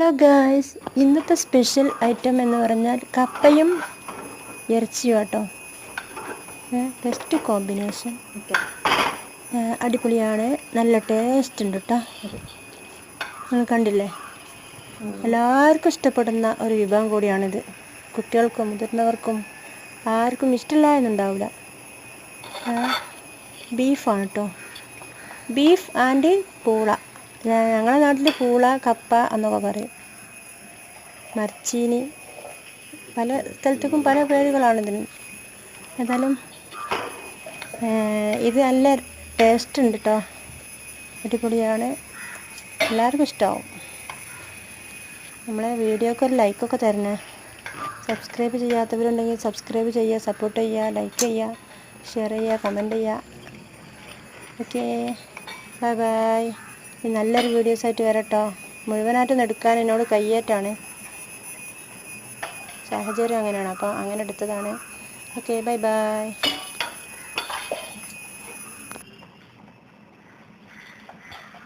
Hello guys, ഇന്നത്തെ special item എന്ന് പറഞ്ഞാൽ കപ്പയും ഇറച്ചിയും കേട്ടോ. Best combination. അടിപൊളിയാണ്, നല്ല ടേസ്റ്റ് ഉണ്ട് കേട്ടോ. നിങ്ങൾ കണ്ടില്ലേ, എല്ലാവർക്കും ഇഷ്ടപ്പെടുന്ന ഒരു വിഭവം കൂടിയാണിത്. കുട്ടികൾക്കും മുതിർന്നവർക്കും ആർക്കും ഇഷ്ടമില്ല എന്നുണ്ടാവില്ല. ബീഫാണ് കേട്ടോ, ബീഫ് ആൻഡ് പൂള. ഞങ്ങളുടെ നാട്ടിൽ പൂള, കപ്പ എന്നൊക്കെ പറയും. മരച്ചീനി, പല സ്ഥലത്തേക്കും പല പേരുകളാണ് ഇതിന്. ഏതായാലും ഇത് നല്ല ടേസ്റ്റ് ഉണ്ട് കേട്ടോ, അടിപൊളിയാണ്, എല്ലാവർക്കും ഇഷ്ടമാവും. നമ്മളെ വീഡിയോക്ക് ഒരു ലൈക്കൊക്കെ തരണേ. സബ്സ്ക്രൈബ് ചെയ്യാത്തവരുണ്ടെങ്കിൽ സബ്സ്ക്രൈബ് ചെയ്യുക, സപ്പോർട്ട് ചെയ്യുക, ലൈക്ക് ചെയ്യുക, ഷെയർ ചെയ്യുക, കമൻറ്റ് ചെയ്യുക. Okay, bye bye. നല്ലൊരു വീഡിയോസായിട്ട് വരട്ടോ. മുഴുവനായിട്ടും എടുക്കാൻ എന്നോട് കയ്യേറ്റാണ്, സാഹചര്യം അങ്ങനെയാണ്, അപ്പോൾ അങ്ങനെ എടുത്തതാണ്. Okay, bye bye.